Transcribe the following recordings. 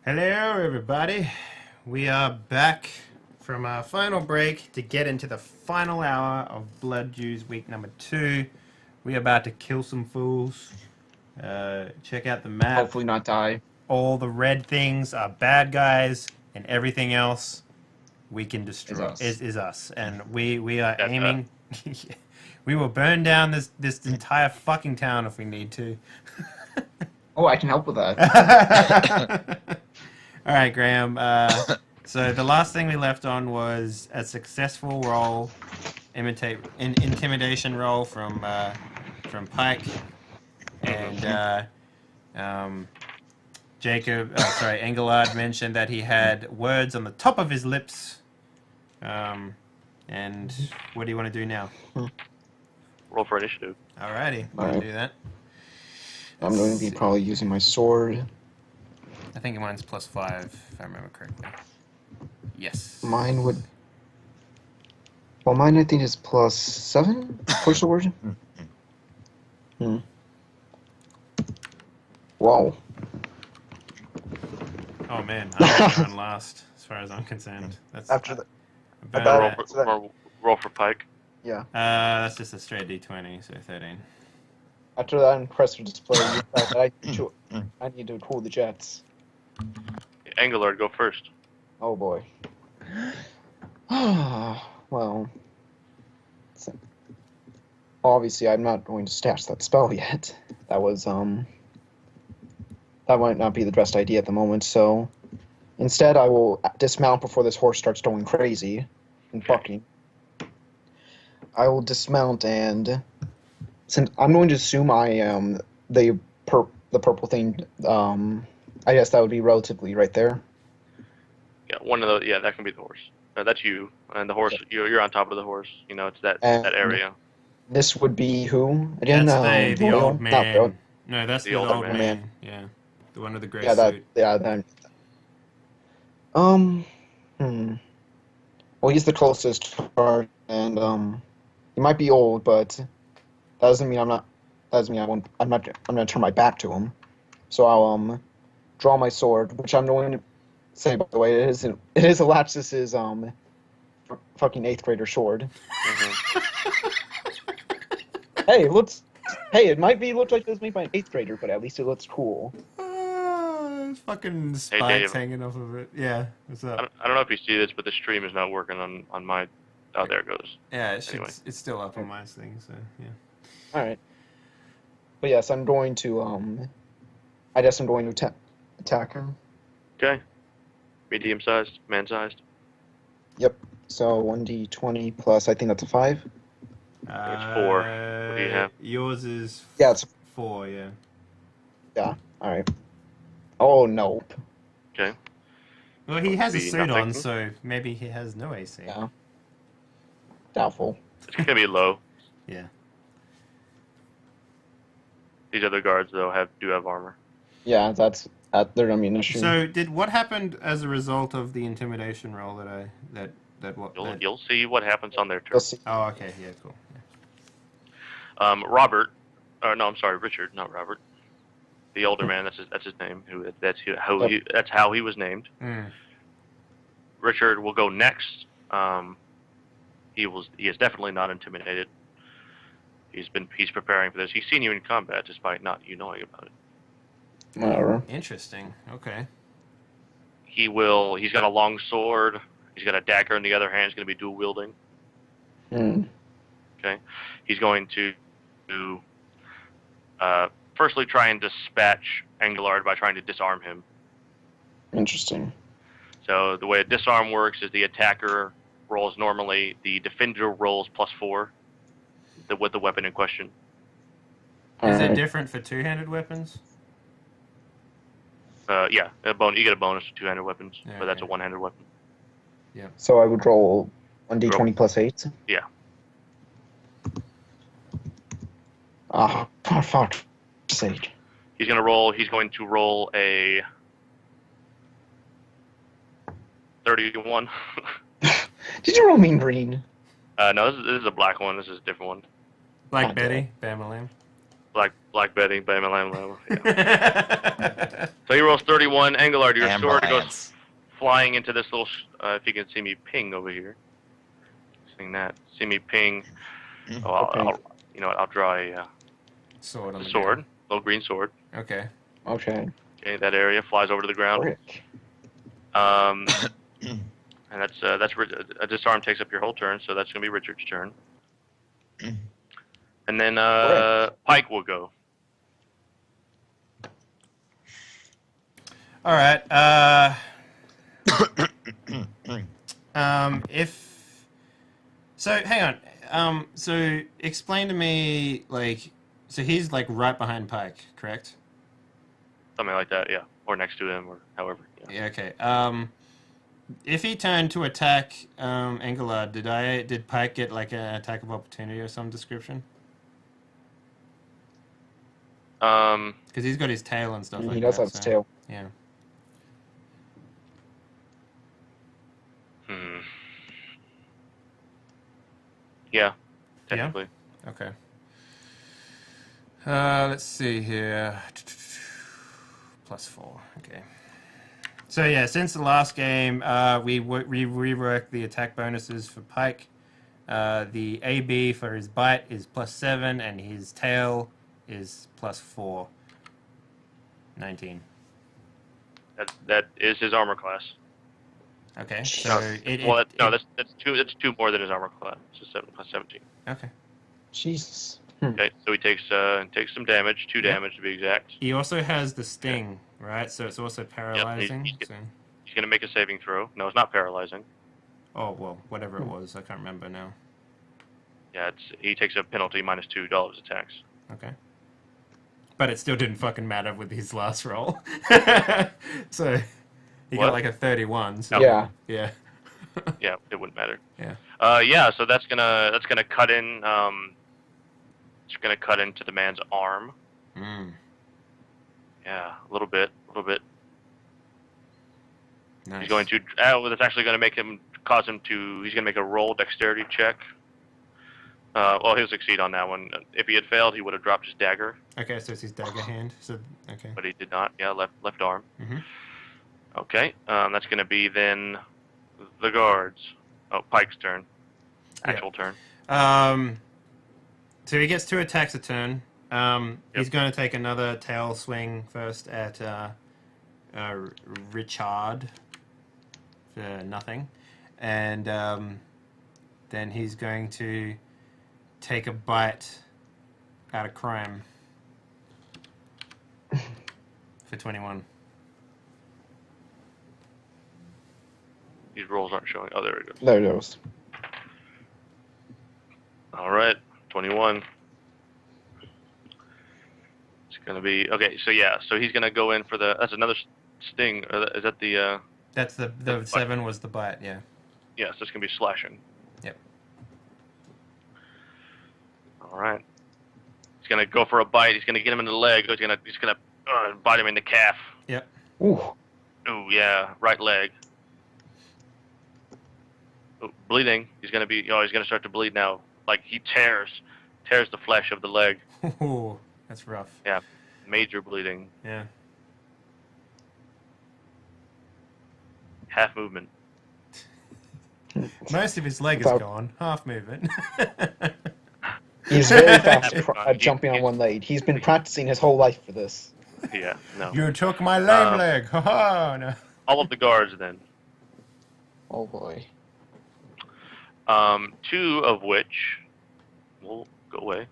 Hello, everybody. We are back from our final break to get into the final hour of Blood Dews week number 2. We are about to kill some fools. Check out the map. Hopefully not die. All the red things are bad guys, and everything else we can destroy is us. And we are aiming. We will burn down this entire fucking town if we need to. Oh, I can help with that. All right, Graham. So the last thing we left on was a successful roll, intimidation roll from Pike, and Engelard mentioned that he had words on the top of his lips. And what do you want to do now? Roll for initiative. Alrighty, we're gonna do that. I'm going to be probably using my sword. I think mine's +5, if I remember correctly. Yes. Mine would... Well, mine I think is +7 for sword. Wow. Oh man, I'm last as far as I'm concerned. That's After the Roll for Pike. yeah, that's just a straight D20, so 13. after that impressive display, you thought that I need to cool the jets. Engelard, go first. Oh boy. Well... Obviously, I'm not going to stash that spell yet. That was, that might not be the best idea at the moment, so... Instead, I will dismount before this horse starts going crazy and bucking. I will dismount and... Since I'm going to assume I am the purple thing, I guess that would be relatively right there. Yeah, one of those. Yeah, that can be the horse. That's you, and the horse. You're on top of the horse. You know, it's that area. This would be who again? That's the old Not man. No, that's the older old man. man. Yeah, the one with the gray yeah, suit. that. Well, he's the closest part, and he might be old, but that doesn't mean I'm not. That doesn't mean I won't. I'm not. I'm going to turn my back to him. So I'll draw my sword, which I'm going to say, by the way, it is Alaxis's fucking 8th grader sword. Hey, it might look like this made by an 8th grader, but at least it looks cool. Fucking Hey, spikes Dave. hanging off of it. Yeah, what's up? I don't know if you see this, but the stream is not working on my. Oh, there it goes. Yeah, it's still up on my thing, so yeah. Alright. But yes, I'm going to, I guess I'm going to attack him. Okay. Medium-sized, man-sized. Yep. So 1d20 plus, I think that's a 5. It's 4. What do you have? Yours is Yeah, it's 4, yeah. Yeah, alright. Oh, nope. Okay. Well, he has a Be suit on, nothing. so maybe he has no AC. Yeah. Doubtful. It's gonna be low. Yeah. These other guards though do have armor. Yeah, that's at their ammunition. So, what happened as a result of the intimidation roll You'll see what happens on their turn. You'll see. Oh, okay, yeah, cool. Robert, no, I'm sorry, Richard, not Robert. The older man. That's his name. That's how he was named. Mm. Richard will go next. He is definitely not intimidated. He's preparing for this. He's seen you in combat despite not you knowing about it. Whatever. Interesting. Okay. He's got a long sword. He's got a dagger in the other hand. He's going to be dual wielding. Okay. He's going to firstly try and dispatch Engelard by trying to disarm him. Interesting. So the way a disarm works is the attacker rolls normally, the defender rolls +4 with the weapon in question. Is it Alright. different for two-handed weapons? Yeah, you get a bonus for two-handed weapons, Yeah, but that's a okay. one-handed weapon. So I would roll 1d20 plus 8. Yeah. Ah, for fuck's sake. He's going to roll a 31. Did you roll mean green? No, this is a black one. This is a different one. Black Okay. Betty, Bamalam. Black Betty, Bam Lam Lam. Yeah. So he rolls 31. Engelard, your sword goes Ambulance. flying into this little. If you can see me ping over here. Seeing that, see me ping. Oh, I'll you know what? I'll draw a Sword on the sword, ground. little green sword. Okay. Okay. Okay, that area flies over to the ground. Frick. And that's a disarm takes up your whole turn, so that's gonna be Richard's turn. And then Pike will go. All right. So hang on. So explain to me, like, so he's like right behind Pike, correct? Something like that, yeah, or next to him, or however. Yeah. Yeah. Okay. If he turned to attack Engelard, did Pike get like an attack of opportunity or some description? Because he's got his tail and stuff like that. He does have his tail. Yeah. Yeah, technically. Yeah? Okay. Let's see here. +4. Okay. So yeah, since the last game, we reworked the attack bonuses for Pike. The AB for his bite is +7, and his tail is +4. 19. That is his armor class. Okay. No, So that's two more than his armor class. So 7 + 17. Okay. Jesus. Okay, so he takes some damage, 2 damage to be exact. He also has the sting, right? So it's also paralyzing. He's gonna make a saving throw. No, it's not paralyzing. Oh well, whatever it was, I can't remember now. Yeah, he takes a penalty -2 to all his attacks. Okay. But it still didn't fucking matter with his last roll. So he got What? like a 31. So Yeah. yeah. Yeah, it wouldn't matter. Yeah. Yeah. So that's gonna cut in. It's gonna cut into the man's arm. Mm. Yeah, a little bit. Nice. He's going to. That's actually gonna make him cause him to. He's gonna make a roll dexterity check. Well, he'll succeed on that one. If he had failed, he would have dropped his dagger. Okay, so it's his dagger hand. So okay. But he did not. Yeah, left arm. Mhm. Okay, that's going to be then the guards. Oh, Pike's turn. Actual turn. So he gets 2 attacks a turn. He's Yep. going to take another tail swing first at Richard for nothing, and then he's going to take a bite out of Crime for 21. These rolls aren't showing. Oh, there it goes. There it goes. All right, 21. It's going to be okay. So yeah, so he's going to go in for the. That's another sting. Is that the? That's the 7 was the bite. Yeah. Yeah, so it's going to be slashing. Yep. All right. He's going to go for a bite. He's going to get him in the leg. He's going to bite him in the calf. Yep. Ooh. Ooh, yeah, right leg. Ooh, bleeding. He's going to start to bleed now. Like he tears the flesh of the leg. Ooh, that's rough. Yeah, major bleeding. Yeah. Half movement. Most of his leg is gone. Half movement. He's very fast at jumping on one leg. He's been practicing his whole life for this. Yeah, no. You took my lame leg. Ha ha. No. All of the guards then. Oh boy. 2 of which will go away.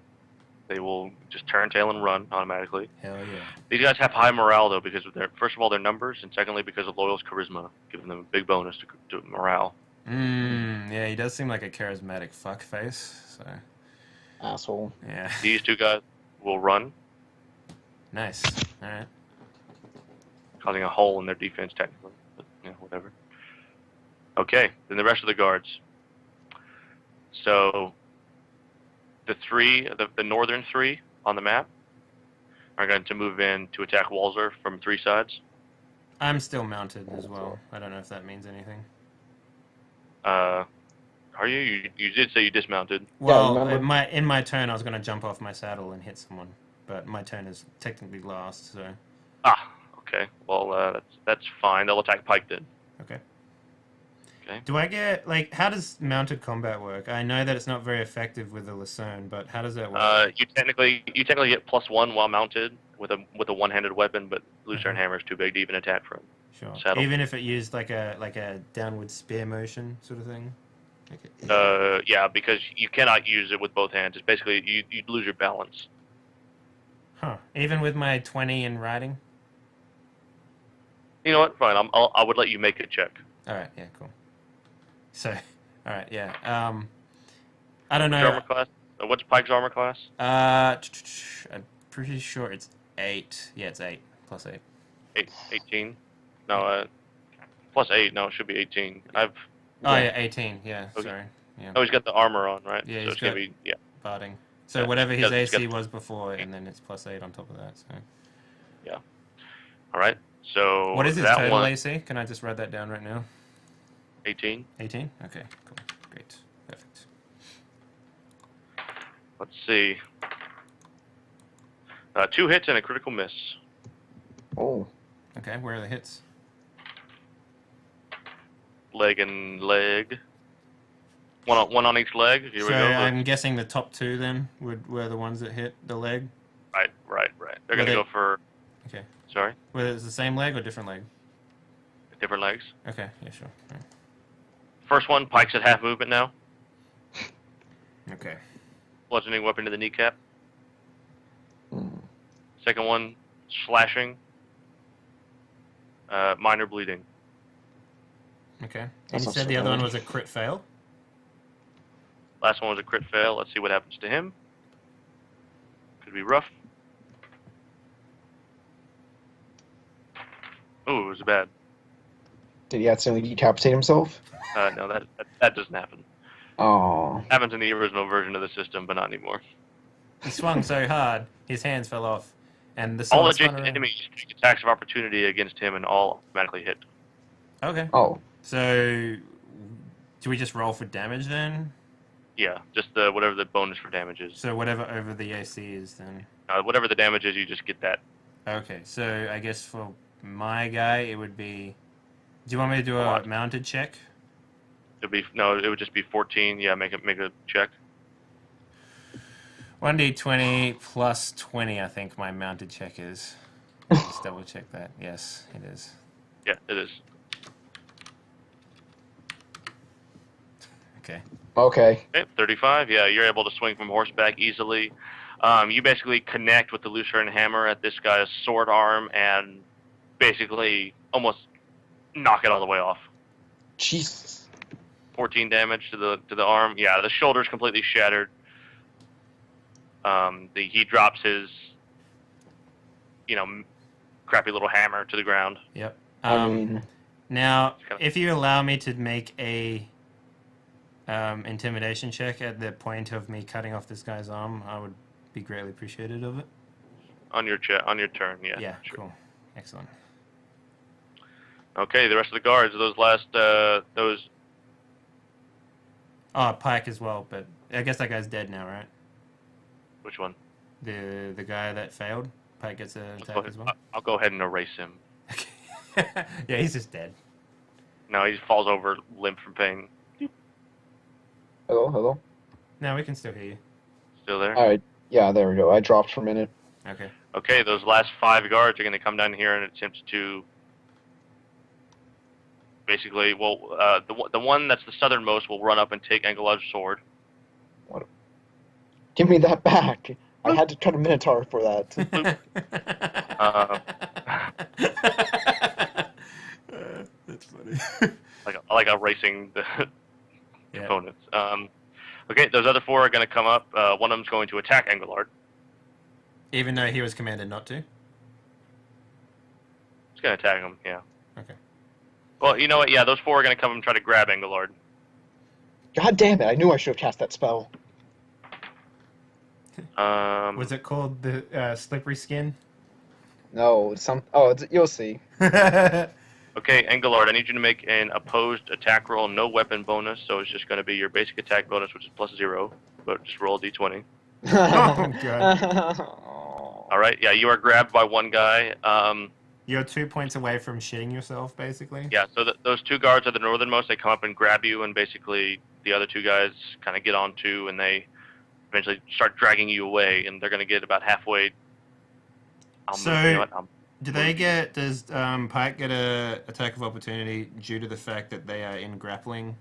They will just turn tail and run automatically. Hell yeah. These guys have high morale though because of first of all their numbers, and secondly because of Loyal's charisma, giving them a big bonus to morale. Yeah, he does seem like a charismatic fuckface. So. Asshole. Yeah. These 2 guys will run, Nice. All right. causing a hole in their defense technically, but whatever. Okay, then the rest of the guards. So the northern 3 on the map are going to move in to attack Walzer from 3 sides. I'm still mounted as well. I don't know if that means anything. Are you? You did say you dismounted. Well, remember? in my turn, I was going to jump off my saddle and hit someone, but my turn is technically last. So. Ah, Okay. Well, that's fine. They'll attack Pike then. Okay. Okay. Do I get, like, how does mounted combat work? I know that it's not very effective with the Lucerne, but how does that work? You technically get +1 while mounted with a one-handed weapon, but Lucerne Hammer is too big to even attack from. Sure. Saddle. Even if it used like a downward spear motion sort of thing? Okay. Yeah, because you cannot use it with both hands. It's basically, you'd lose your balance. Huh. Even with my 20 in riding? You know what? Fine. I would let you make a check. Alright, yeah, cool. So, alright, yeah. I don't What's know. armor class? What's Pike's armor class? I'm pretty sure it's 8. Yeah, it's 8. Plus 8. 18? No, +8. No, it should be 18. Oh, yeah, 18. Yeah, Okay. sorry. Yeah. Oh, he's got the armor on, right? Yeah, so he's it's gonna got- be, yeah. Barding. So Yeah, whatever his he's got- AC was before, and then it's plus 8 on top of that. So All right. So what is his that total one, AC? Can I just write that down right now? 18. 18? Okay, cool. Great. Perfect. Let's see. 2 hits and a critical miss. Oh, Okay, where are the hits? Leg and leg. One on each leg. Here So we go. I'm guessing the top 2 then were the ones that hit the leg? Right. They're Were gonna they- go for. Okay. Sorry, Whether it's the same leg or different leg? different legs. Okay, yeah, sure. Right. First one, Pike's at half movement now. Okay. Bludgeoning weapon to the kneecap. Hmm. Second one, slashing. Minor bleeding. Okay. And That's you not said so the other one bad. was a crit fail? Last one was a crit fail. Let's see what happens to him. Could be rough. Ooh, it was bad. Did he accidentally decapitate himself? No, that doesn't happen. Oh, Happens in the original version of the system, but not anymore. He swung so hard, his hands fell off, and the All sword spun adjacent around. enemies take attacks of opportunity against him and all automatically hit. Okay. oh, So, do we just roll for damage then? Yeah, just whatever the bonus for damage is. So whatever over the AC is then. Whatever the damage is, you just get that. Okay, so I guess for my guy it would be... Do you want me to do a What? mounted check? It would just be 14. Yeah, make a check. 1d20 plus 20 I think my mounted check is. Let's double check that. Yes, it is. Yeah, it is. Okay. okay. Okay, 35. Yeah, you're able to swing from horseback easily. You basically connect with the Lucerne hammer at this guy's sword arm and basically almost knock it all the way off. Jesus. 14 damage to the arm. Yeah, the shoulder's completely shattered. He drops his, crappy little hammer to the ground. Yep. I mean, Now, Kind of- if you allow me to make a intimidation check at the point of me cutting off this guy's arm, I would be greatly appreciative of it. On your turn, yeah. Yeah, sure. cool. Excellent. Okay, the rest of the guards, those Oh, Pike as well, but I guess that guy's dead now, right? which one? The guy that failed? Pike gets an Let's go attack ahead- as well? I'll go ahead and erase him. Okay. Yeah, he's just dead. No, he falls over limp from pain. hello? No, we can still hear you. Still there? Alright, yeah, there we go. I dropped for a minute. Okay. Okay, those last 5 guards are going to come down here and attempt to basically, the one that's the southernmost will run up and take Engelard's sword. Give me that back. I had to cut a minotaur for that. That's funny. like erasing the Yeah. opponents. Okay, those other 4 are going to come up. One of them's going to attack Engelard. Even though he was commanded not to? He's going to attack him, yeah. Okay. Well, you know what? Yeah, those 4 are going to come and try to grab Engelard. God damn it, I knew I should have cast that spell. Was it called the slippery skin? No, it's some. Oh, you'll see. Okay, Engelard, I need you to make an opposed attack roll, no weapon bonus, so it's just going to be your basic attack bonus, which is +0, but just roll a d20. Oh, God. All right, yeah, you are grabbed by one guy. You're 2 points away from shitting yourself, basically. Yeah, so those two guards are the northernmost. They come up and grab you, and basically the other two guys kind of get on too, and they eventually start dragging you away, and they're going to get about halfway. Does Pike get a attack of opportunity due to the fact that they are in grappling?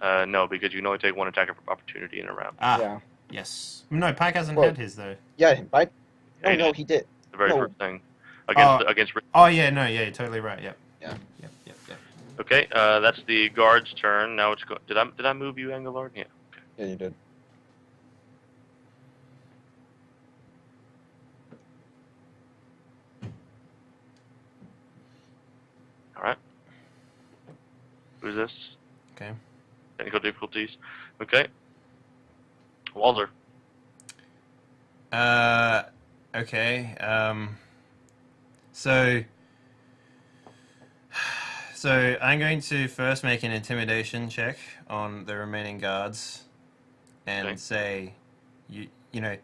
No, because you can only take one attack of opportunity in a round. Yeah. Yes. No, Pike hasn't Well, had his, though. Yeah, I. Yeah, Oh no, he did. The very No. first thing against. Oh, yeah, no, yeah, you're totally right, yep. Yeah. Yep. Okay, that's the guard's turn. Now it's did I move you, Angelard? Yeah. Okay. Yeah, you did. All right. Who's this? Okay. Technical difficulties. Okay. Walter. Okay, so I'm going to first make an intimidation check on the remaining guards and Okay. say, you know,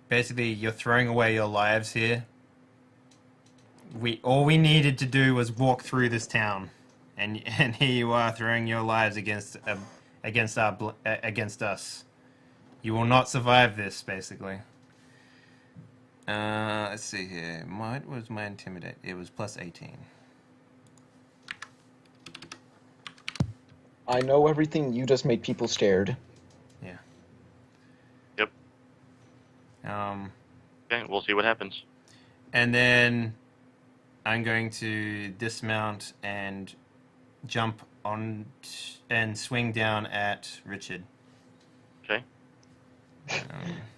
basically you're throwing away your lives here. All we needed to do was walk through this town, and here you are throwing your lives against us. You will not survive this, basically. Let's see here. What was my intimidate? It was plus 18. I know everything. You just made people scared. Yeah. Yep. Okay, we'll see what happens. And then I'm going to dismount and jump on and swing down at Richard. Okay.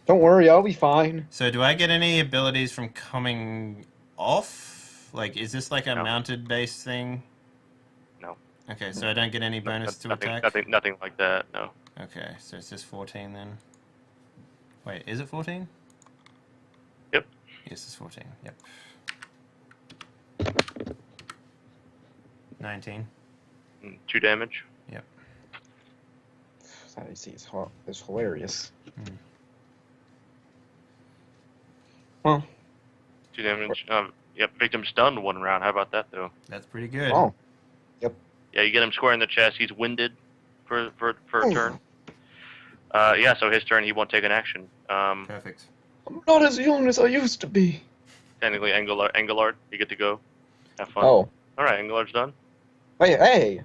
Don't worry, I'll be fine. So do I get any abilities from coming off? Like, is this like a No. mounted base thing? No. Okay, so I don't get any bonus to nothing, attack? Nothing like that. No. Okay, so it's just 14 then. Wait, is it 14? Yep. Yes, it's 14. Yep. 19. 2 damage. Yep. That I see is hilarious. Hmm. Well, 2 damage. Yep. Victim stunned 1 round. How about that though? That's pretty good. oh, Yeah, you get him square in the chest. He's winded for a Ooh. turn. Yeah. So his turn. He won't take an action. Perfect. I'm not as young as I used to be. Technically, Angelard, you get to go. Have fun. Oh, All right, Angelard's done. wait, hey,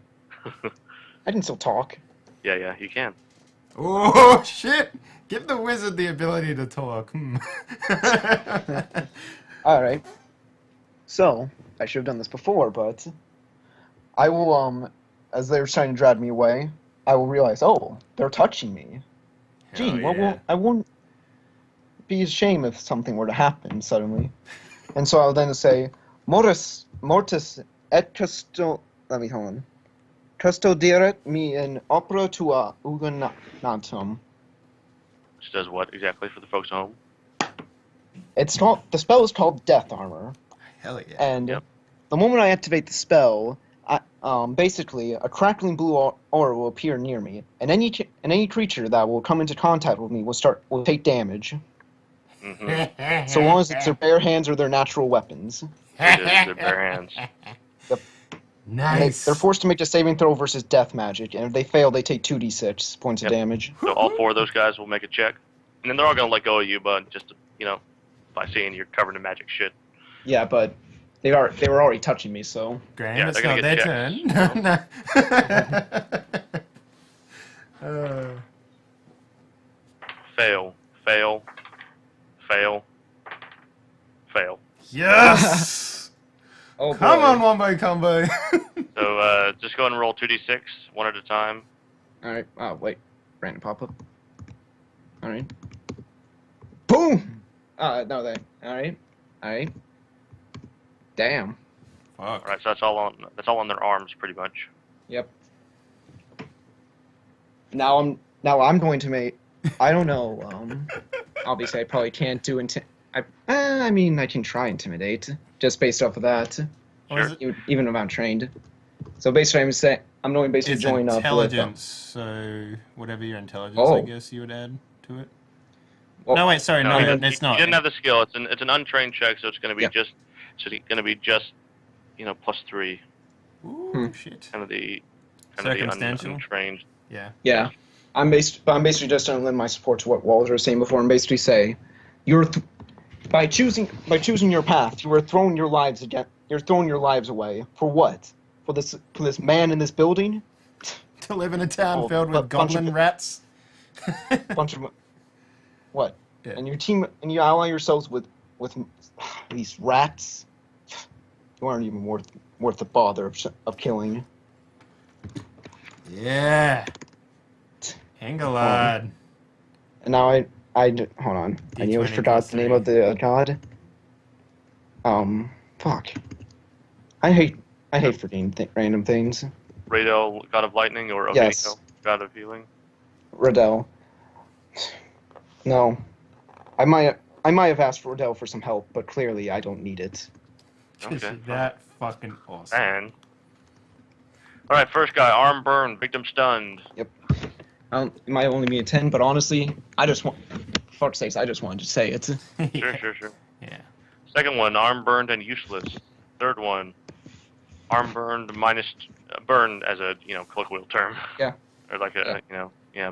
I can still talk. Yeah, you can. Oh, shit! Give the wizard the ability to talk. All right. So I should have done this before, but I will. As they're trying to drag me away, I will realize, oh, they're touching me. Gee, Hell yeah. I won't be ashamed if something were to happen suddenly. And so I'll then say, mortis et custo. Let me hold on. Custodieret me in opera tua uganatum. Which does what exactly for the folks at home? The spell is called Death Armor, Hell yeah. and Yep. the moment I activate the spell, basically a crackling blue aura will appear near me, and any creature that will come into contact with me will take damage, Mm-hmm. so long as it's their bare hands or their natural weapons. It is their bare hands. Nice. They're forced to make a saving throw versus death magic, and if they fail, they take 2d6 points of Yep. damage. So all 4 of those guys will make a check, and then they're all gonna let go of you, but just by seeing you're covered in magic shit. Yeah, but they were already touching me, so Graham, Yeah, it's they're not gonna their get turn. No. Fail. Yes! oh Come boy. on, Wombo Combo. So just go ahead and roll 2d6 one at a time. All right. Oh wait, random pop up. All right. Boom. No, they. All right. Damn. Fuck. All right, so that's all on their arms, pretty much. Yep. Now I'm going to make. I don't know. Obviously, I probably can't do I mean, I can try intimidate just based off of that, What is it? even if I'm trained. So basically, I'm going to basically It's join up with. intelligence, so whatever your intelligence, Oh. I guess you would add to it. Well, No, wait, sorry, no, you it's not. didn't have the skill. It's an untrained check, so it's going to be Yeah. just So it's going to be just, +3. Ooh, shit. Kind of the Circumstantial. untrained. Yeah. Yeah. I'm basically just going to lend my support to what Walter was saying before, and basically say, by choosing your path, you are throwing your lives away. For what? For this man in this building? To live in a town Oh, filled with bunch of- goblin rats. Bunch of what? Yeah. And you ally yourselves with these rats. You aren't even worth the bother of killing. Yeah. Engelard. And now I hold on. I D20 nearly forgot the name of the god. Fuck. I hate forgetting random things. Radel, God of Lightning, or Ovenio, Yes. God of Healing. Radel. No. I might have asked Radel for some help, but clearly I don't need it. Okay. That fucking awesome. And all right, first guy, arm burned, victim stunned. It might only be a 10, but honestly, for fuck's sakes, I just wanted to say it. Sure. Yeah. Second one, arm burned and useless. Third one, arm burned minus burned as a colloquial term. Yeah. Or like a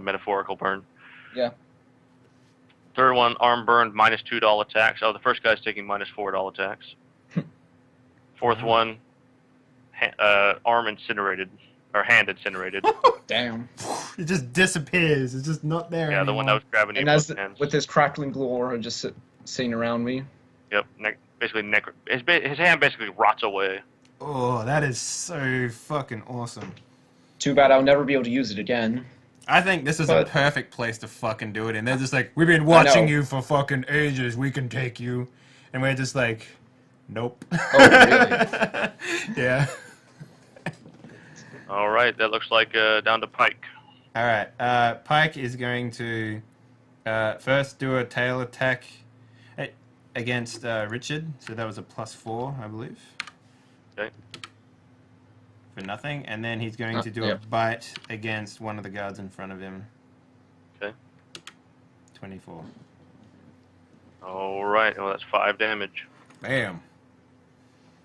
metaphorical burn. Yeah. Third one, arm burned minus $2 attacks. Oh, the first guy's taking minus $4 attacks. Fourth one, arm incinerated or hand incinerated. Damn. It just disappears. It's just not there Yeah, anymore. the one that was grabbing you And with both hands. with this crackling blue aura just sitting around me. Yep, his hand basically rots away. Oh, that is so fucking awesome. Too bad I'll never be able to use it again. I think this is a But- perfect place to fucking do it. And they're just like, we've been watching know. you for fucking ages. We can take you. And we're just like, nope. Oh, really? Yeah. All right, that looks like down to Pike. All right. Pike is going to first do a tail attack against Richard. So that was a +4, I believe. Okay. For nothing. And then he's going to do a bite against one of the guards in front of him. Okay. 24. All right, well that's 5 damage. Bam.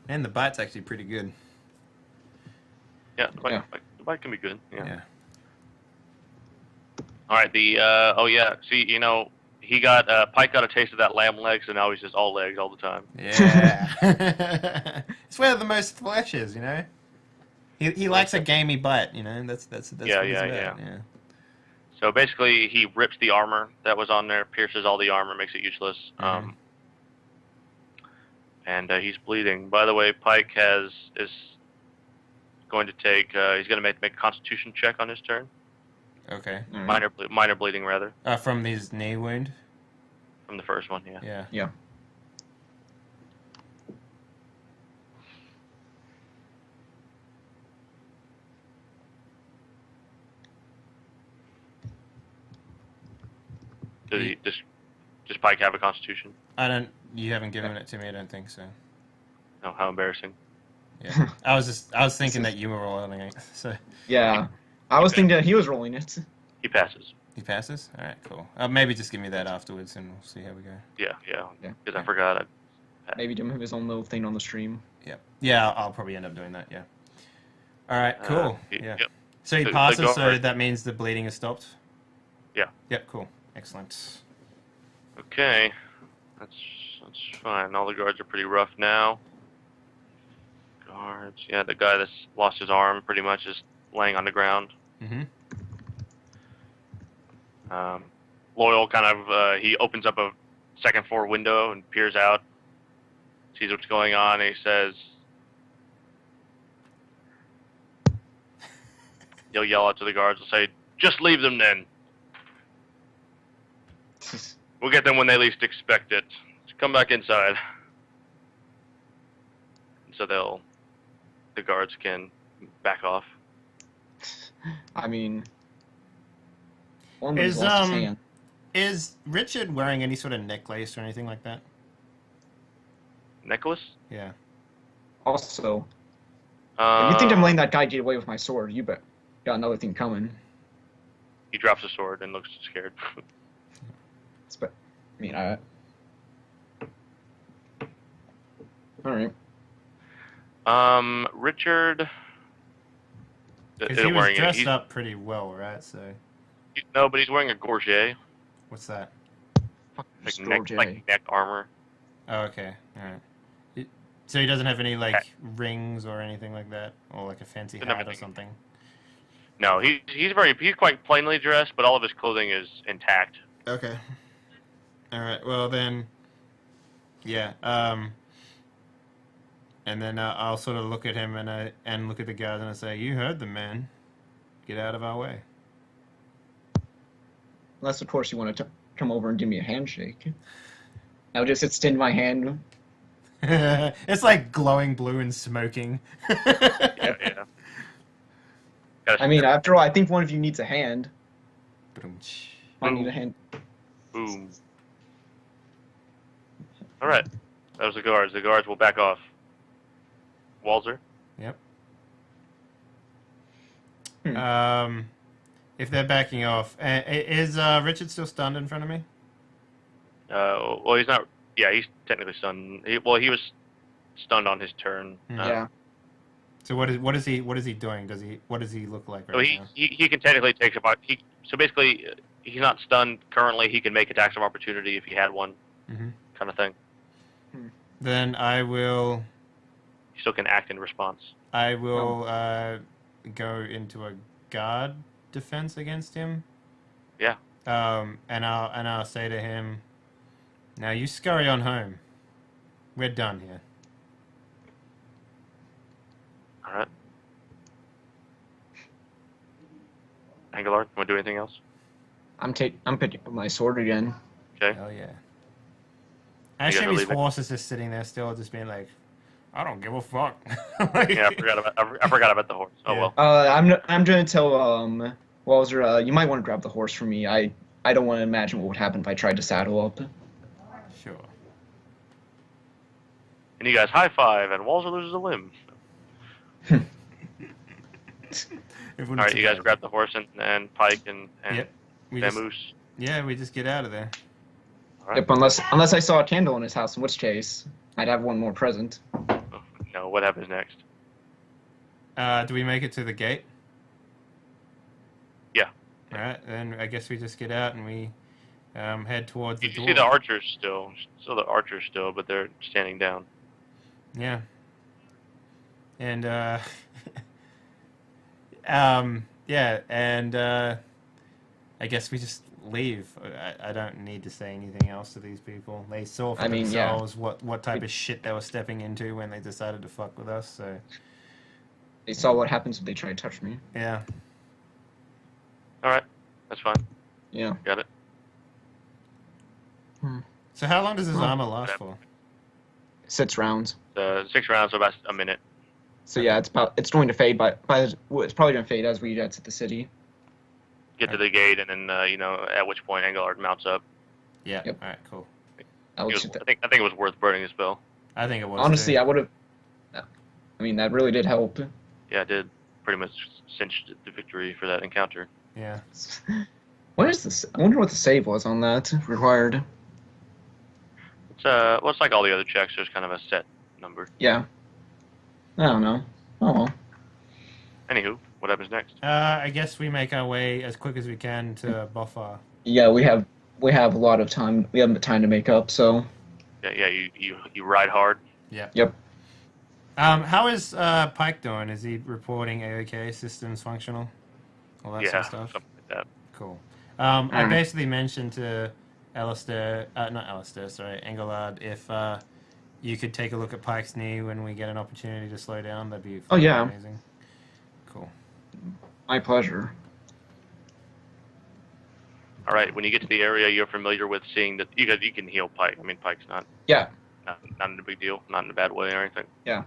And the bite's actually pretty good. Yeah, the bite can be good. Yeah. All right, see, he got Pike got a taste of that lamb legs, and now he's just all legs all the time. Yeah. It's where the most flesh is, He likes a gamey bite, That's Yeah, what he's yeah, about, yeah. So basically, he rips the armor that was on there, pierces all the armor, makes it useless. Mhm. And he's bleeding. By the way, Pike is going to take. He's going to make a Constitution check on his turn. Okay. Minor bleeding, rather, From his knee wound? from the first one. Yeah. Yeah. Does he does Pike have a Constitution? You haven't given it to me, I don't think so. No, how embarrassing. Yeah. I was thinking that you were rolling it, so. Yeah. I was thinking that he was rolling it. He passes. He passes? Alright, cool. Maybe just give me that afterwards and we'll see how we go. Yeah. Yeah. Because I forgot. Maybe do him his own little thing on the stream. Yeah. Yeah, I'll probably end up doing that, yeah. Alright, cool. Yeah. Yep. So he The passes, so guard- that means the bleeding is stopped? Yeah. Yep, cool. Excellent. Okay, that's fine. All the guards are pretty rough now. Guards, yeah, the guy that's lost his arm pretty much is laying on the ground. Mm-hmm. Loyal kind of he opens up a second floor window and peers out, sees what's going on, and he says, he'll yell out to the guards and say, "Just leave them then. We'll get them when they least expect it. Just come back inside." So the guards can back off. I mean, one of them lost his hand. Is Richard wearing any sort of necklace or anything like that? Necklace? Yeah. Also, if you think I'm letting that guy get away with my sword, you bet. Got another thing coming. He drops a sword and looks scared. All right. Richard. Because he was dressed up pretty well, right? So. No, but he's wearing a gorget. What's that? Like neck armor. Oh, okay. All right. So he doesn't have any like rings or anything like that, or like a fancy hat or something. No, he's quite plainly dressed, but all of his clothing is intact. Okay. All right. Well then, yeah. And then I'll sort of look at him and look at the guys and I say, "You heard them, man. Get out of our way." Unless, of course, you want to come over and give me a handshake. I'll just extend my hand. It's like glowing blue and smoking. Yeah. I mean, after all, I think one of you needs a hand. I need a hand. Boom. All right. That was the guards. The guards will back off. Walzer? Yep. If they're backing off, is Richard still stunned in front of me? Well, he's not. Yeah, he's technically stunned. He was stunned on his turn. Yeah. So what is he doing? What does he look like right now? He can technically take about. So basically, he's not stunned currently. He can make attacks of opportunity if he had one, kind of thing. Then I will. He still can act in response. I will go into a guard defense against him. Yeah. And I'll say to him, "Now you scurry on home. We're done here." All right. Angular, want to do anything else? I'm picking up my sword again. Okay. Hell yeah. I assume his horse is just sitting there still, just being like, "I don't give a fuck." Yeah, I forgot about the horse. Oh Yeah. well. I'm going to tell Walzer, you might want to grab the horse for me. I don't want to imagine what would happen if I tried to saddle up. Sure. And you guys high five, and Walzer loses a limb. All right, you guys grab the horse and Pike and yep. Vamoose. Yeah, we just get out of there. All right. Yep, unless I saw a candle in his house, in which case I'd have one more present. No, what happens next? Do we make it to the gate? Yeah. All right, then I guess we just get out and we head towards the door. You see the archers still. The archers still, but they're standing down. Yeah. And yeah, and I guess we just leave. I don't need to say anything else to these people. They saw for themselves what type of shit they were stepping into when they decided to fuck with us. So they saw what happens if they try to touch me. Yeah. All right, that's fine. Yeah. Got it. So how long does his armor last for? 6 rounds. 6 rounds, so about a minute. So yeah, it's going to fade it's probably going to fade as we get to the city. Get to the gate, and then at which point Engelhard mounts up. Yeah. Yep. All right. Cool. I think it was worth burning the spell. I think it was. Honestly, too. I would have. I mean, that really did help. Yeah, it did. Pretty much cinched the victory for that encounter. Yeah. What is this? I wonder what the save was on that required. It's like all the other checks. There's kind of a set number. Yeah. I don't know. Oh well. Anywho, what happens next? I guess we make our way as quick as we can to Bofar. Yeah, we have a lot of time. We have time to make up. So. Yeah. You ride hard. Yeah. Yep. How is Pike doing? Is he reporting AOK, systems functional, all that sort of stuff? Something like that. Cool. I basically mentioned to Engelhard, if you could take a look at Pike's knee when we get an opportunity to slow down, that'd be amazing. Cool. My pleasure. All right. When you get to the area, you're familiar with seeing that you can heal Pike. I mean, Pike's not in a big deal, not in a bad way or anything. Yeah.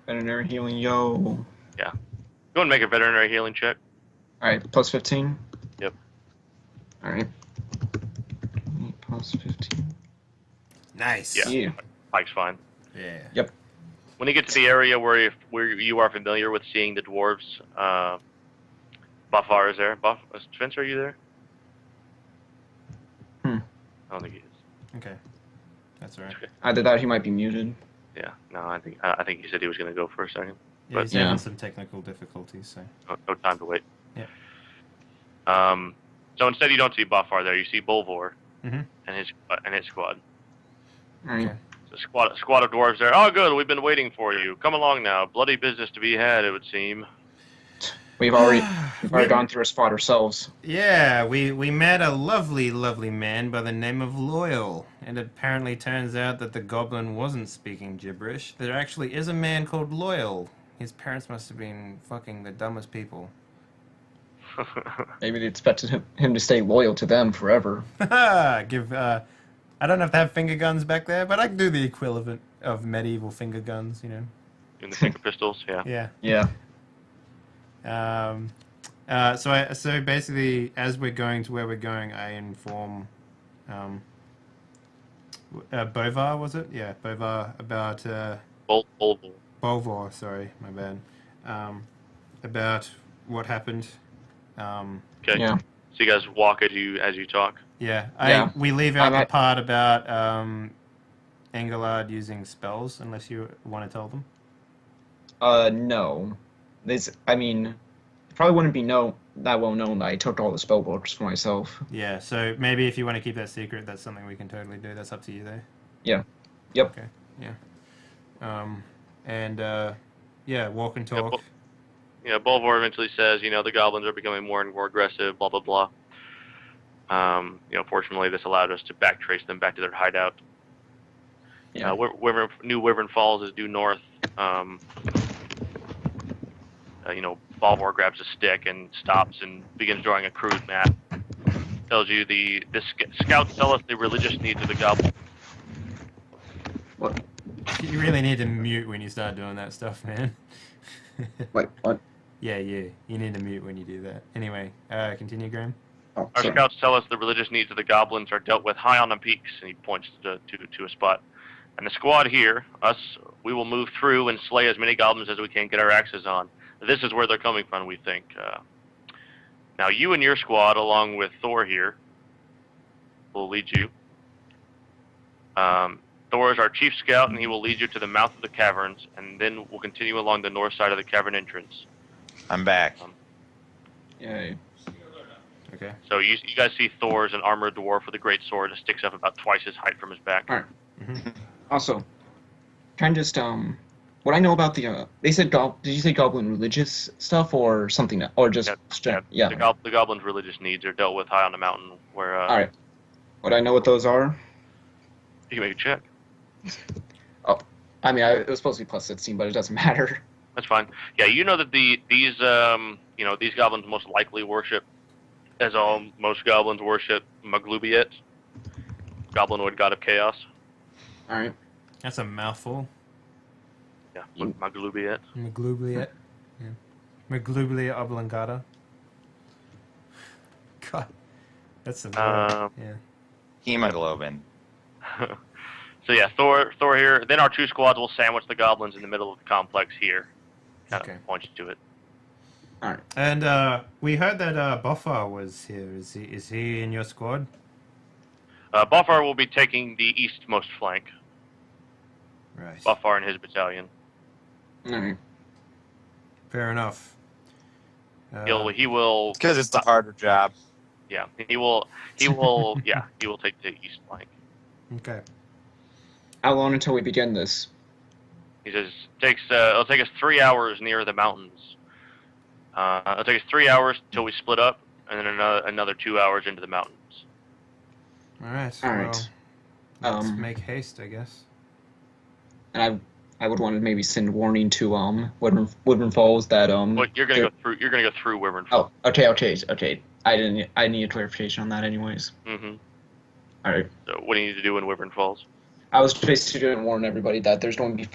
Veterinary healing, yo. Yeah. Go and make a veterinary healing check. All right, plus 15. Yep. All right. Plus 15. Nice. Yeah. Pike's fine. Yeah. Yep. When you get to the area where you are familiar with seeing the dwarves, Bofar is there. Spencer, are you there? I don't think he is. Okay. That's all right. Okay. Either that, he might be muted. Yeah, no, I think he said he was going to go for a second. Yeah, he's But- having some technical difficulties, so. No time to wait. Yeah. So instead, you don't see Buffar there. You see Bolvor Mhm. and his squad. All right. Okay. So squad of dwarves there. Oh, good. We've been waiting for you. Come along now. Bloody business to be had, it would seem. We've already gone through a spot ourselves. Yeah, we met a lovely, lovely man by the name of Loyal. And it apparently turns out that the goblin wasn't speaking gibberish. There actually is a man called Loyal. His parents must have been fucking the dumbest people. Maybe they expected him to stay loyal to them forever. Give, I don't know if they have finger guns back there, but I can do the equivalent of medieval finger guns, you know. In the finger pistols, yeah. Yeah. Yeah. So basically, as we're going to where we're going, I inform Bovar, was it? Yeah, Bovar about Bolvor. Bolvar. Sorry, my bad. About what happened. Okay. Yeah. So you guys walk as you talk. Yeah. We leave out I'm the at- part about Engelard using spells, unless you want to tell them. No. It probably wouldn't be that well known that I took all the spell books for myself. Yeah, so maybe if you want to keep that secret, that's something we can totally do. That's up to you, though. Yeah. Yep. Okay. Yeah. Yeah, walk and Yeah, talk. Bolvor eventually says, the goblins are becoming more and more aggressive, blah, blah, blah. Fortunately, this allowed us to backtrace them back to their hideout. Yeah. New Wyvern Falls is due north. Bolvor grabs a stick and stops and begins drawing a crude map. Tells you the scouts tell us the religious needs of the goblins. What? You really need to mute when you start doing that stuff, man. Wait, what? Yeah. You need to mute when you do that. Anyway, continue, Graham. Oh, Our sorry. scouts tell us the religious needs of the goblins are dealt with high on the peaks, and he points to a spot. And the squad here, us, we will move through and slay as many goblins as we can get our axes on. This is where they're coming from, we think. Now, you and your squad, along with Thor here, will lead you. Thor is our chief scout, and he will lead you to the mouth of the caverns, and then we'll continue along the north side of the cavern entrance. I'm back. Yay. Okay. So you guys see Thor is an armored dwarf with a great sword that sticks up about twice his height from his back. All right. Mm-hmm. Also, can I just what I know about the they said did you say goblin religious stuff or something or just yeah. The goblins' religious needs are dealt with high on the mountain where All right. What I know what those are? you can make a check. It was supposed to be plus 16, but it doesn't matter. That's fine. Yeah, you know that these goblins most likely worship, as most goblins worship, Maglubiet, Goblinwood god of chaos. All right. That's a mouthful. Yeah, Maglubiet. Maglubliet. Yeah. Maglublia oblongata. God. That's a word. Yeah. Hemoglobin. So yeah, Thor here. Then our two squads will sandwich the goblins in the middle of the complex here. Kind Okay. of point you to it. All right. And we heard that Buffer was here. Is he in your squad? Buffar will be taking the eastmost flank. Right. Buffar and his battalion. All right. Fair enough. He will. Because it's the harder job. Yeah, he will. He will take the east flank. Okay. How long until we begin this? He says it'll take us 3 hours near the mountains. It'll take us 3 hours till we split up, and then another 2 hours into the mountains. All right. All right. Well, let's make haste, I guess. And I would want to maybe send warning to Woodburn Falls that But you're gonna go through. You're gonna go through Wyvern Falls. Oh, okay. I need a clarification on that, anyways. Mm-hmm. All right. So what do you need to do in Wyvern Falls? I was basically going to warn everybody that there's going to be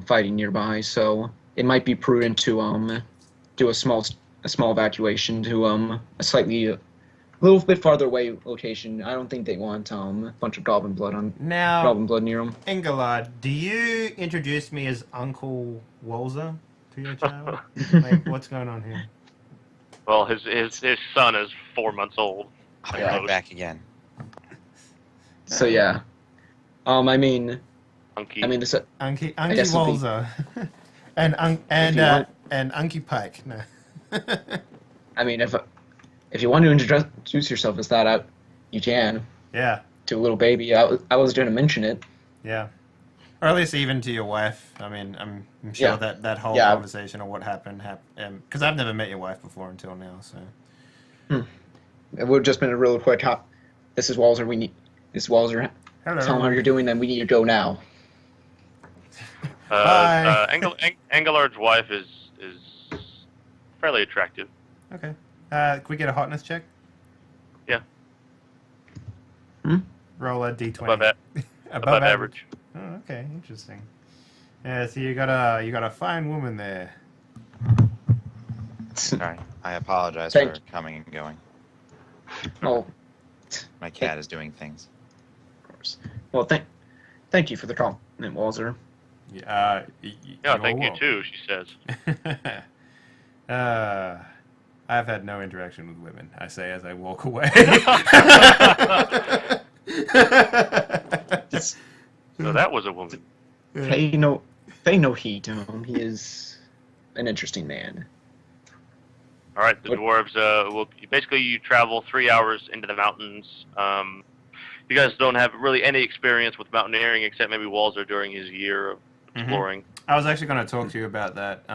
fighting nearby, so it might be prudent to do a small evacuation to a little bit farther away location. I don't think they want a bunch of goblin blood near them. Engelard, do you introduce me as Uncle Walzer to your child? Like, what's going on here? Well, his son is 4 months old. I'll be right back again. So yeah, Unky. I mean, this. Unky guess it'll be- Walzer. and Unky Pike. No. I mean, if you want to introduce yourself as that, you can. Yeah. To a little baby. I was going to mention it. Yeah. Or at least even to your wife. I mean, I'm sure Yeah. that whole Yeah. conversation or what happened, because I've never met your wife before until now. So. It would have just been a real quick hop. This is Walzer. This is Walzer. Hello. Tell him how you're doing. Then we need to go now. Bye. Engelard's wife is fairly attractive. Okay. Can we get a hotness check? Yeah. Roll a d20. Above average. Oh, okay, interesting. Yeah, so you got a fine woman there. Sorry, I apologize Thank- for coming and going. Oh, My cat is doing things. of course. Well, thank you for the compliment, Walzer. Yeah. Yeah, thank you too, she says. I've had no interaction with women, I say as I walk away. So that was a woman. Pay no heed to him. He is an interesting man. All right, the What- dwarves. Will basically you travel 3 hours into the mountains. You guys don't have really any experience with mountaineering except maybe Walzer during his year of exploring. I was actually going to talk to you about that.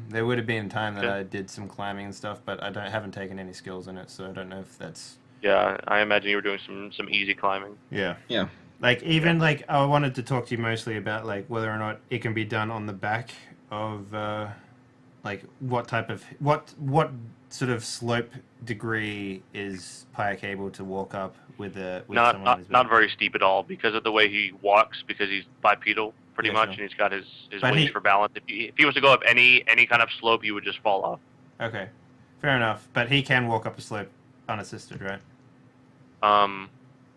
There would have been time that Okay. I did some climbing and stuff, but I haven't taken any skills in it, so I don't know if that's. Yeah, I imagine you were doing some easy climbing. Yeah. Yeah. Like even like I wanted to talk to you mostly about like whether or not it can be done on the back of like what sort of slope degree is Pike able to walk up with someone on his Not back? very steep at all because of the way he walks, because he's bipedal pretty Yeah, much, sure. and he's got his But wings he- for balance. If he was to go up any kind of slope, you would just fall off. Okay, fair enough. But he can walk up a slope unassisted, right?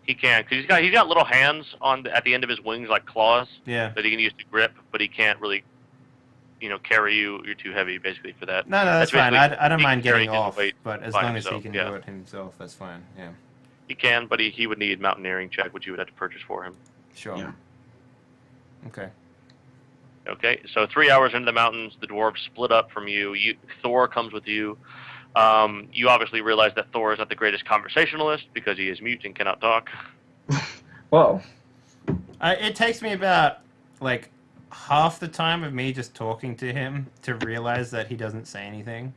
He can, because he's got little hands at the end of his wings like claws Yeah. that he can use to grip, but he can't really, carry you. You're too heavy basically for that. No, that's fine. basically- I don't he mind can carry getting his off, weight but as by long as he himself, can yeah. do it himself, that's fine. Yeah, He can, but he would need mountaineering check, which you would have to purchase for him. sure. Yeah. Okay. Okay, so 3 hours into the mountains, the dwarves split up from you. Thor comes with you. You obviously realize that Thor is not the greatest conversationalist because he is mute and cannot talk. Whoa. It takes me about like half the time of me just talking to him to realize that he doesn't say anything.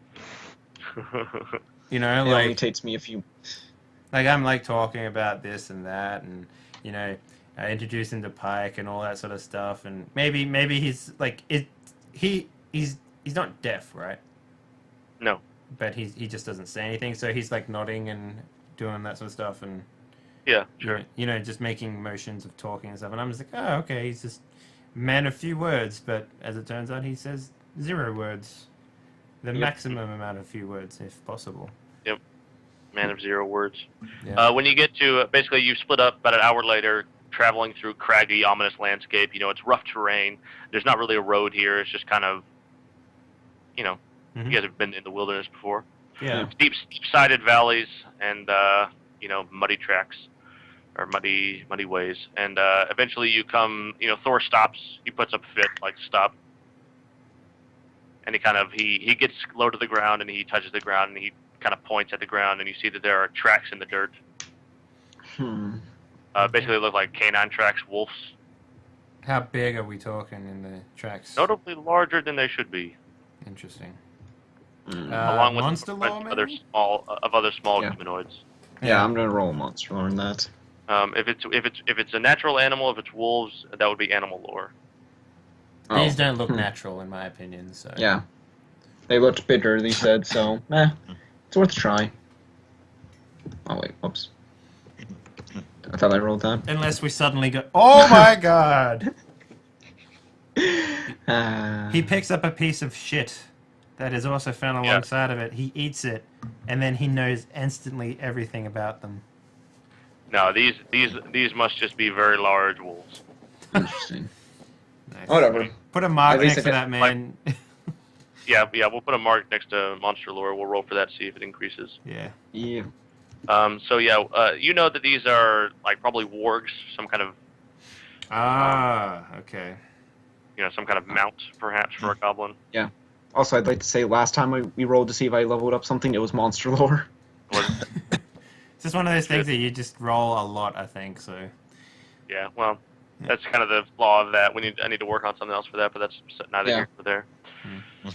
You know, It only like takes me a few. I'm like talking about this and that, and I introduce him to Pike and all that sort of stuff, and maybe he's like he's not deaf, right? No. But he just doesn't say anything, so he's like nodding and doing that sort of stuff, and Yeah, sure. just making motions of talking and stuff, and I'm just like, oh, okay, he's just man of few words, but as it turns out, he says 0 words, the Yep. maximum amount of few words, if possible. Man of 0 words. Yeah. When you get to, basically you split up about an hour later, traveling through craggy, ominous landscape. It's rough terrain. There's not really a road here. It's just kind of, Mhm. you guys have been in the wilderness before. Yeah. Steep-sided valleys and, muddy tracks or muddy ways. And eventually you come, Thor stops. He puts up a fit, like, stop. And he gets low to the ground and he touches the ground and he kind of points at the ground and you see that there are tracks in the dirt. Basically look like canine tracks, wolves. How big are we talking in the tracks? Notably larger than they should be. Interesting. Along with monster a bunch lore, of other maybe? other small Yeah. humanoids. Yeah, I'm gonna roll a monster on that. If it's a natural animal, if it's wolves, that would be animal lore. These don't look natural, in my opinion. So Yeah. They looked bigger, they said, so, it's worth a try. Oh, wait, whoops. I thought I rolled that. Unless we suddenly go, oh my god! He picks up a piece of shit that is also found Yeah. alongside of it. He eats it, and then he knows instantly everything about them. No, these must just be very large wolves. Interesting. Nice. Whatever. Put a mark At least next to I that man. Yeah, we'll put a mark next to monster lore. We'll roll for that, see if it increases. Yeah. Yeah. So yeah, you know that these are like probably wargs, some kind of Okay. You know, some kind of mount, perhaps, for a goblin. Also, I'd like to say last time we rolled to see if I leveled up something, it was monster lore. Was, It's just one of those things that you just roll a lot, I think. So. yeah, well, that's kind of the flaw of that. I need to work on something else for that, but that's neither Yeah. here nor there. Hmm.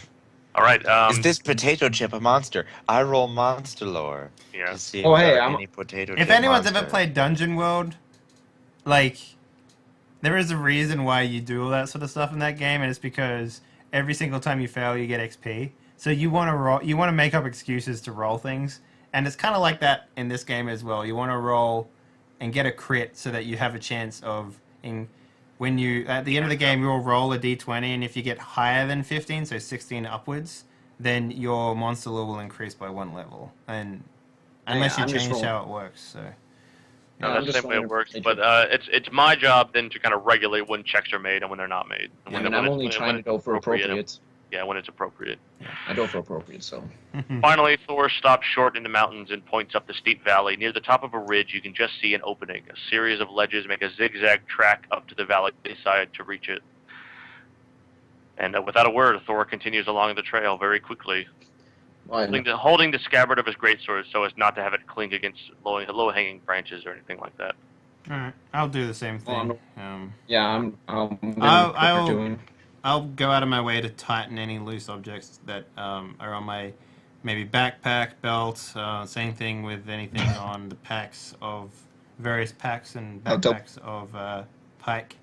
All right. Is this potato chip a monster? I roll monster lore Yeah. to see if Oh, there hey, are I'm- any potato If chip anyone's ever monsters. played Dungeon World, like, there is a reason why you do all that sort of stuff in that game, and it's because every single time you fail, you get XP. So you want to roll, you want to make up excuses to roll things, and it's kind of like that in this game as well. You want to roll and get a crit so that you have a chance of when you at the end of the game you'll roll a d20, and if you get higher than 15, so 16 upwards, then your monster lore will increase by 1 level, and unless I'm you just change rolling. how it works. So No, I'm that's the just same way it rolling works. a But it's my job then to kind of regulate when checks are made and when they're not made. And Yeah, when, I'm when only it's, trying when to it's go for appropriate. appropriate. Yeah, when it's appropriate. I go for appropriate, so. Finally, Thor stops short in the mountains and points up the steep valley. Near the top of a ridge, you can just see an opening. A series of ledges make a zigzag track up to the valley side to reach it. And without a word, Thor continues along the trail very quickly, holding the scabbard of his greatsword so as not to have it clink against low-hanging branches or anything like that. all right, I'll do the same thing. Yeah, I'm I'll doing. I'll go out of my way to tighten any loose objects that are on my maybe backpack, belt. Same thing with anything on the packs of various packs and backpacks of pike.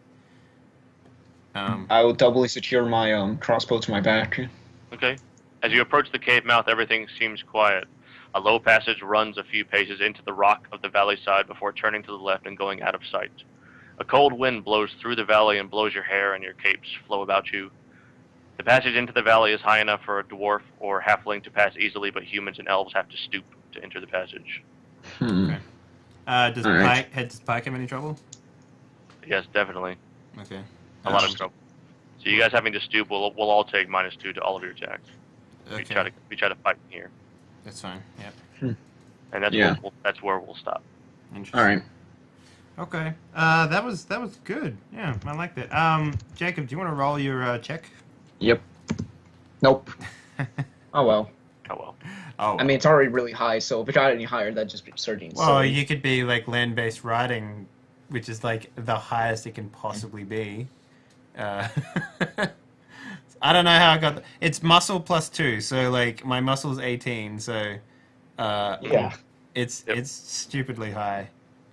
I will doubly secure my crossbow to my back. Okay. As you approach the cave mouth, everything seems quiet. A low passage runs a few paces into the rock of the valley side before turning to the left and going out of sight. A cold wind blows through the valley and blows your hair, and your capes flow about you. The passage into the valley is high enough for a dwarf or halfling to pass easily, but humans and elves have to stoop to enter the passage. Okay. Does All right. Pike have any trouble? Yes, definitely. Okay. A lot of trouble. So you guys having to stoop will all take -2 to all of your attacks. Okay. We try to fight in here, That's fine. Yep. and that's Yeah. that's where we'll stop. Interesting. All right. Okay. That was good. Yeah, I like that. Jacob, do you want to roll your check? Yep. Nope. Oh well. Oh well. Oh. I mean, it's already really high, so if it got any higher, that'd just be absurd. well, you could be like land-based riding, which is like the highest it can possibly be. I don't know how I got. It's muscle +2, so like my muscle's 18, so Yeah. it's Yep. it's stupidly high,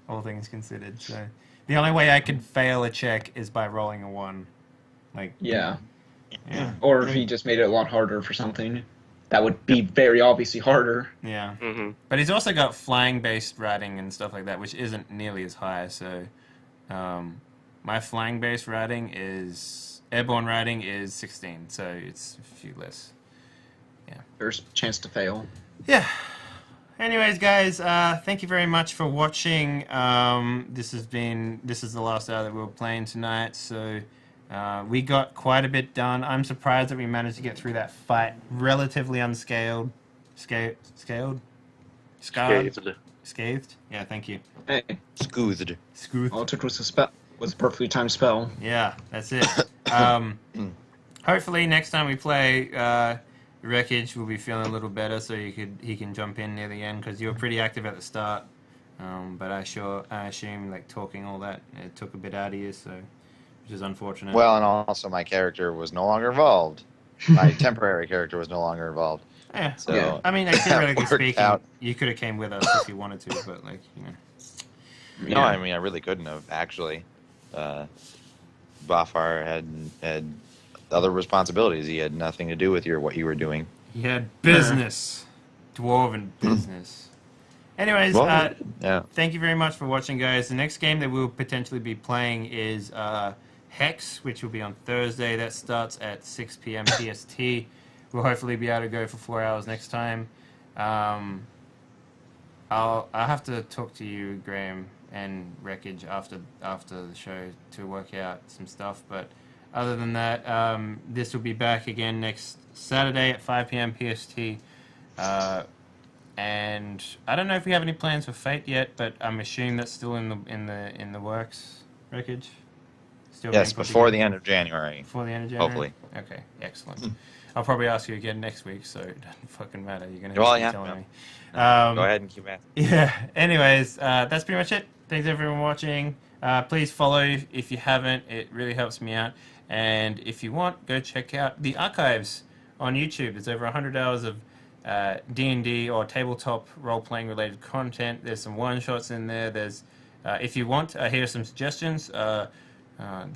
all things considered. So the only way I can fail a check is by rolling a 1. Like Yeah. yeah, Or if he just made it a lot harder for something, that would be very obviously harder. yeah. Mm-hmm. But he's also got flying-based riding and stuff like that, which isn't nearly as high. So my flying-based riding is airborne riding is 16, so it's a few less. There's a chance to fail. Yeah. Anyways, guys, thank you very much for watching. This is the last hour that we were playing tonight, so we got quite a bit done. I'm surprised that we managed to get through that fight relatively unscaled. Scaled? Scarred? Scathed? Yeah, thank you. Hey, Scoothed. Screwed. all it took was a perfectly timed spell. Yeah, that's it. Hopefully next time we play Wreckage will be feeling a little better, so he can jump in near the end, because you were pretty active at the start. But I assume like talking all that, it took a bit out of you, so which is unfortunate. Well, and also my character was no longer involved. My temporary character was no longer involved. yeah. So Yeah. I mean, theoretically worked speaking, out. you could have came with us if you wanted to, but like No, I mean I really couldn't have actually. Bafar had other responsibilities. He had nothing to do with what you were doing. he had business, dwarven business. Anyways, Well, yeah. thank you very much for watching, guys. The next game that we'll potentially be playing is Hex, which will be on Thursday. That starts at 6 p.m. PST. We'll hopefully be able to go for 4 hours next time. I'll have to talk to you, Graham, and Wreckage after the show to work out some stuff. But other than that, this will be back again next Saturday at 5 p.m. PST. And I don't know if we have any plans for Fate yet, but I'm assuming that's still in the works. Wreckage. Still Yes, being put before together? the end of January. Before the end of January? Hopefully. Okay, excellent. I'll probably ask you again next week, so it doesn't fucking matter. You're going to Well, keep yeah, telling yeah. me. Go ahead and keep asking. Yeah, anyways, that's pretty much it. Thanks everyone for watching. Please follow if you haven't. It really helps me out. And if you want, go check out the archives on YouTube. There's over 100 hours of D&D or tabletop role-playing related content. There's some one-shots in there. There's, if you want, here are some suggestions. The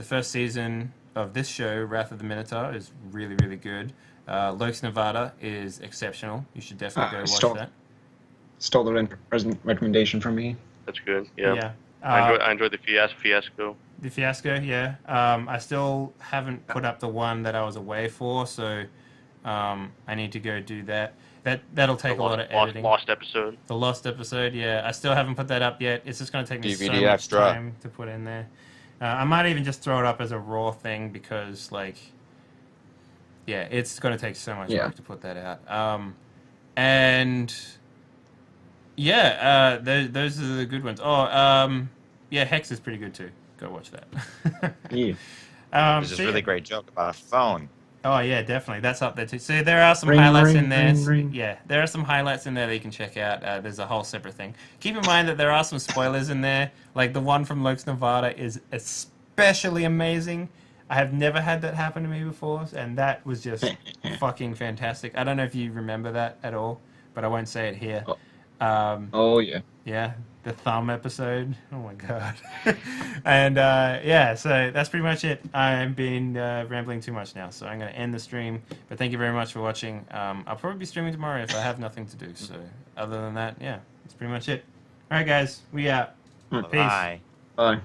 first season of this show, Wrath of the Minotaur, is really, really good. Lokes, Nevada is exceptional. You should definitely go watch that. Stole the recommendation from me. That's good. Yeah. Yeah. I enjoyed the fiasco. The fiasco, yeah. I still haven't put up the one that I was away for, so I need to go do that. That'll take a lot of editing. Lost episode. The lost episode, yeah. I still haven't put that up yet. It's just going to take me so DVD much extra. time to put in there. I might even just throw it up as a raw thing because, like, yeah, it's going to take so much work to put that out. And yeah, those are the good ones. Oh, yeah, Hex is pretty good too. Go watch that. Yeah. There's this really great joke about a phone. Oh yeah, definitely. That's up there too. So there are some Ring, highlights ring, in there. ring, ring. Yeah, there are some highlights in there that you can check out. There's a whole separate thing. Keep in mind that there are some spoilers in there. Like the one from Lokes, Nevada is especially amazing. I have never had that happen to me before, and that was just fucking fantastic. I don't know if you remember that at all, but I won't say it here. Oh yeah. Yeah, the thumb episode. Oh my god. And yeah, so that's pretty much it. I've been rambling too much now, so I'm going to end the stream. But thank you very much for watching. I'll probably be streaming tomorrow if I have nothing to do. So other than that, yeah, that's pretty much it. All right, guys, we out. Peace. Bye. Bye.